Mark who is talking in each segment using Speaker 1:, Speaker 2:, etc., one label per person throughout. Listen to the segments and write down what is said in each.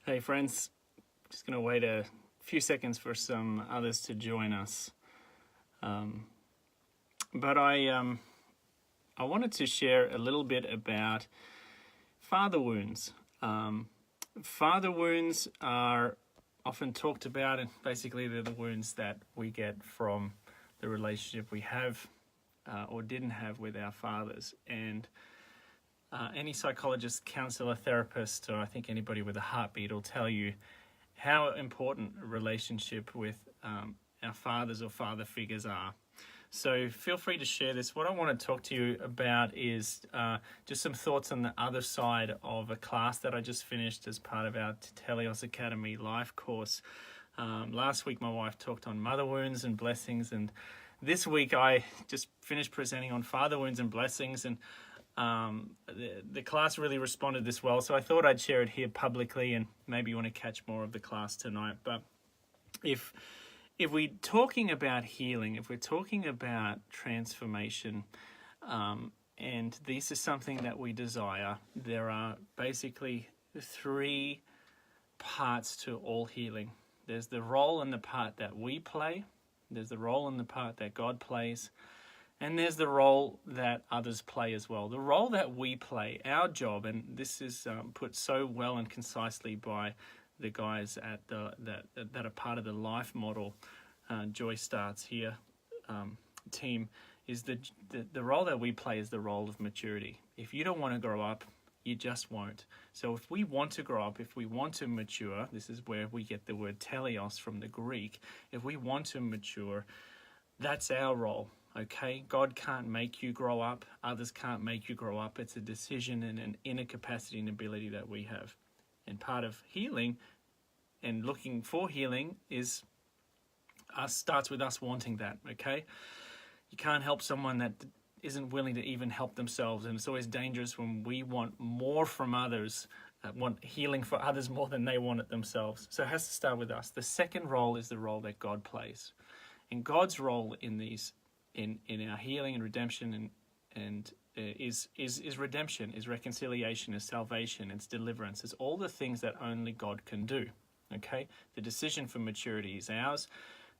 Speaker 1: Hey friends, just going to wait a few seconds for some others to join us. But I wanted to share a little bit about father wounds. Father wounds are often talked about, and basically they're the wounds that we get from the relationship we have or didn't have with our fathers. And any psychologist, counselor, therapist, or I think anybody with a heartbeat will tell you how important a relationship with our fathers or father figures are. So feel free to share this. What I want to talk to you about is just some thoughts on the other side of a class that I just finished as part of our Telios Academy life course. Last week my wife talked on mother wounds and blessings, and this week I just finished presenting on father wounds and blessings, and the class really responded this well, so I thought I'd share it here publicly, and maybe you want to catch more of the class tonight. But if we're talking about healing, if we're talking about transformation, and this is something that we desire, there are basically three parts to all healing. There's the role and the part that we play, there's the role and the part that God plays, and there's the role that others play as well. The role that we play, our job, and this is put so well and concisely by the guys at that are part of the life model, Joy Starts Here team, is the role that we play is the role of maturity. If you don't want to grow up, you just won't. So if we want to grow up, if we want to mature, this is where we get the word teleos from the Greek. If we want to mature, that's our role. Okay, God can't make you grow up. Others can't make you grow up. It's a decision and an inner capacity and ability that we have. And part of healing and looking for healing is starts with us wanting that. Okay, you can't help someone that isn't willing to even help themselves, and it's always dangerous when we want more from others, want healing for others more than they want it themselves. So it has to start with us. The second role is the role that God plays, and God's role in these. In our healing and redemption is redemption, is reconciliation, is salvation, it's deliverance, it's all the things that only God can do. Okay, the decision for maturity is ours.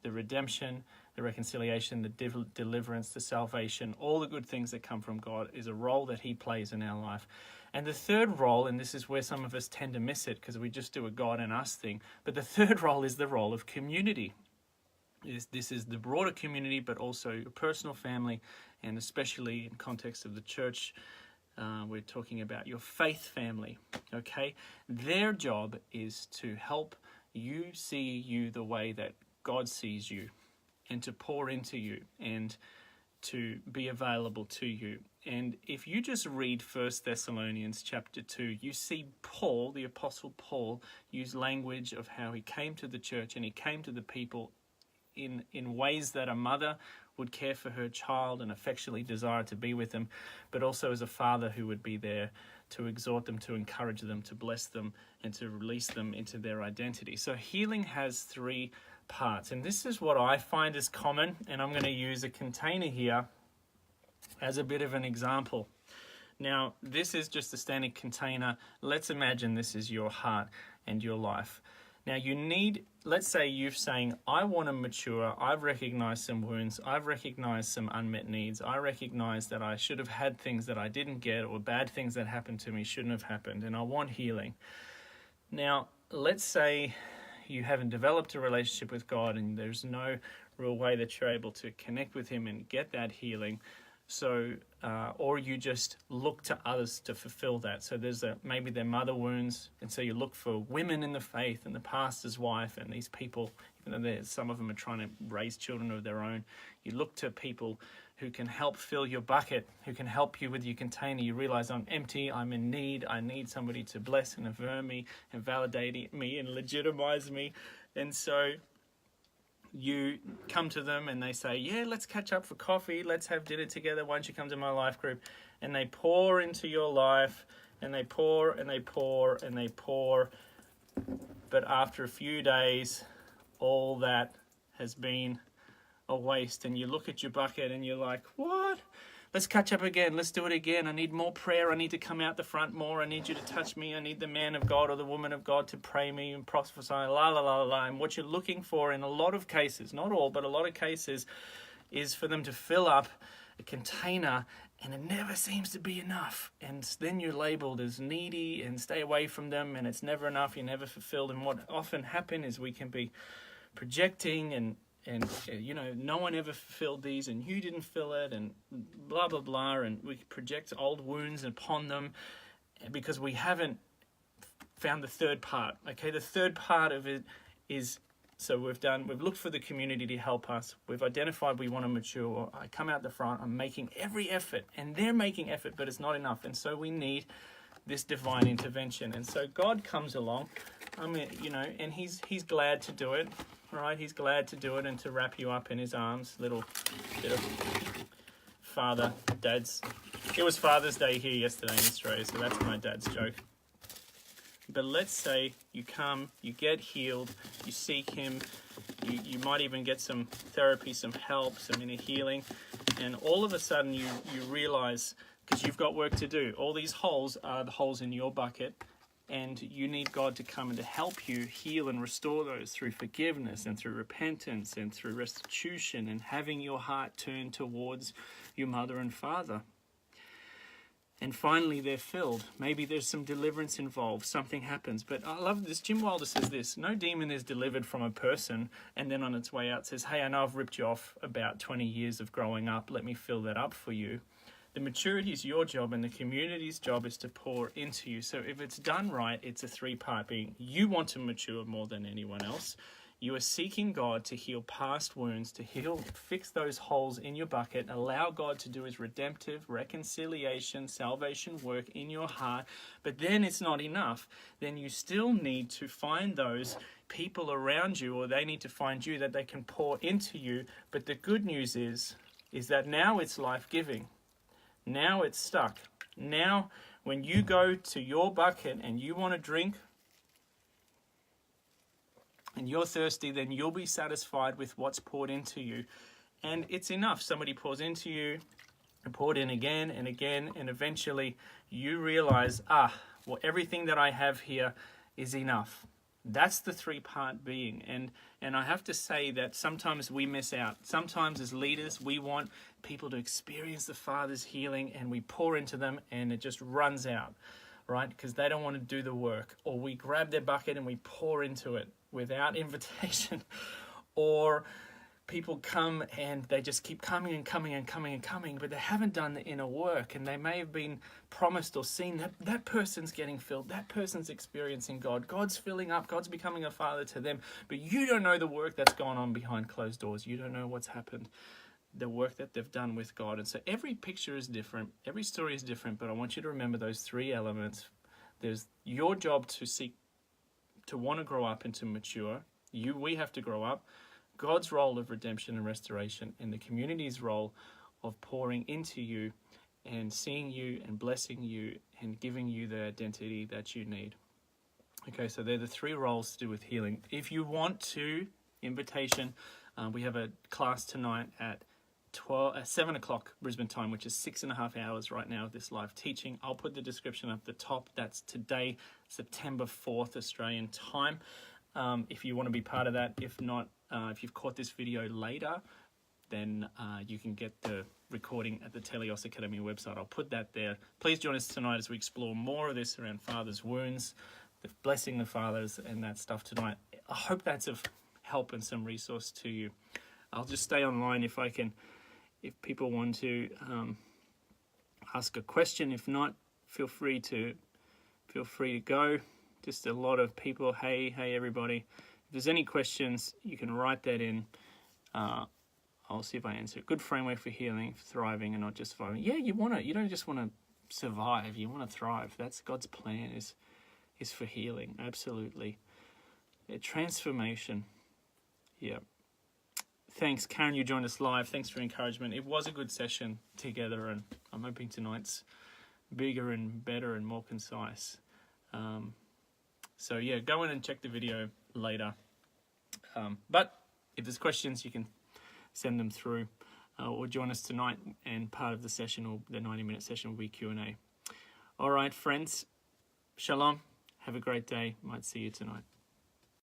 Speaker 1: The redemption, the reconciliation, the deliverance, the salvation, all the good things that come from God is a role that He plays in our life. And the third role, and this is where some of us tend to miss it because we just do a God and us thing, but the third role is the role of community. This is the broader community, but also your personal family, and especially in context of the church, we're talking about your faith family, okay? Their job is to help you see you the way that God sees you, and to pour into you, and to be available to you. And if you just read 1 Thessalonians chapter 2, you see Paul, the Apostle Paul, use language of how he came to the church and he came to the people in ways that a mother would care for her child and affectionately desire to be with them, but also as a father who would be there to exhort them, to encourage them, to bless them, and to release them into their identity. So healing has three parts, and this is what I find is common, and I'm going to use a container here as a bit of an example. Now, this is just a standard container. Let's imagine this is your heart and your life. Now you need, let's say you're saying, I want to mature, I've recognized some wounds, I've recognized some unmet needs, I recognize that I should have had things that I didn't get, or bad things that happened to me shouldn't have happened, and I want healing. Now, let's say you haven't developed a relationship with God and there's no real way that you're able to connect with Him and get that healing. So, or you just look to others to fulfill that. So there's maybe their mother wounds, and so you look for women in the faith and the pastor's wife and these people, even though some of them are trying to raise children of their own. You look to people who can help fill your bucket, who can help you with your container. You realize I'm empty, I'm in need, I need somebody to bless and affirm me and validate me and legitimize me. And so you come to them and they say, yeah, let's catch up for coffee, let's have dinner together, why don't you come to my life group? And they pour into your life, and they pour and they pour and they pour, but after a few days all that has been a waste, and you look at your bucket and you're like, what? let's catch up again. Let's do it again. I need more prayer. I need to come out the front more. I need you to touch me. I need the man of God or the woman of God to pray me and prophesy, la, la, la, la. And what you're looking for in a lot of cases, not all, but a lot of cases, is for them to fill up a container, and it never seems to be enough. And then you're labeled as needy and stay away from them, and it's never enough. You're never fulfilled. And what often happens is we can be projecting and no one ever fulfilled these, and you didn't fill it, and blah, blah, blah. And we project old wounds upon them because we haven't found the third part. Okay, the third part of it is, so we've looked for the community to help us. We've identified we want to mature. I come out the front. I'm making every effort, and they're making effort, but it's not enough. And so we need this divine intervention. And so God comes along, and he's glad to do it, right? He's glad to do it and to wrap you up in his arms. Little bit of dad's. It was Father's Day here yesterday in Australia, so that's my dad's joke. But let's say you come, you get healed, you seek him, you might even get some therapy, some help, some inner healing, and all of a sudden you realize, because you've got work to do, all these holes are the holes in your bucket, and you need God to come and to help you heal and restore those through forgiveness and through repentance and through restitution and having your heart turned towards your mother and father. And finally, they're filled. Maybe there's some deliverance involved. Something happens. But I love this. Jim Wilder says this: no demon is delivered from a person and then on its way out says, hey, I know I've ripped you off about 20 years of growing up. Let me fill that up for you. The maturity is your job, and the community's job is to pour into you. So if it's done right, it's a three-part being. You want to mature more than anyone else. You are seeking God to heal past wounds, to fix those holes in your bucket, allow God to do his redemptive, reconciliation, salvation work in your heart. But then it's not enough. Then you still need to find those people around you, or they need to find you that they can pour into you. But the good news is that now it's life-giving. Now it's stuck. Now, when you go to your bucket and you want to drink, and you're thirsty, then you'll be satisfied with what's poured into you. And it's enough. Somebody pours into you, and poured in again and again, and eventually you realize, well, everything that I have here is enough. That's the three-part being. And I have to say that sometimes we miss out. Sometimes as leaders, we want people to experience the Father's healing, and we pour into them, and it just runs out, right? Because they don't want to do the work. Or we grab their bucket and we pour into it without invitation, or people come and they just keep coming and coming and coming and coming, but they haven't done the inner work, and they may have been promised or seen that person's getting filled, that person's experiencing God, God's filling up, God's becoming a father to them, but you don't know the work that's gone on behind closed doors. You don't know what's happened, the work that they've done with God. And so every picture is different, every story is different, but I want you to remember those three elements. There's your job to seek to want to grow up and to mature. We have to grow up. God's role of redemption and restoration, and the community's role of pouring into you and seeing you and blessing you and giving you the identity that you need. Okay, so they're the three roles to do with healing. If you want to, invitation, we have a class tonight at 7 o'clock Brisbane time, which is 6.5 hours right now of this live teaching. I'll put the description up the top. That's today, September 4th, Australian time. If you want to be part of that. If not, if you've caught this video later, then you can get the recording at the Telios Academy website. I'll put that there. Please join us tonight as we explore more of this around Father's wounds, the blessing the fathers, and that stuff tonight. I hope that's of help and some resource to you. I'll just stay online if I can. If people want to ask a question, if not, feel free to go. Just a lot of people. Hey everybody. If there's any questions, you can write that in. I'll see if I answer. Good framework for healing, thriving, and not just surviving. Yeah, you don't just want to survive. You want to thrive. That's God's plan. Is for healing. Absolutely. Transformation. Yeah. Thanks, Karen, you joined us live. Thanks for encouragement. It was a good session together, and I'm hoping tonight's bigger and better and more concise. So yeah, go in and check the video later. But if there's questions, you can send them through. or join us tonight, and part of the session, or the 90-minute session, will be Q&A. All right, friends, shalom. Have a great day. Might see you tonight.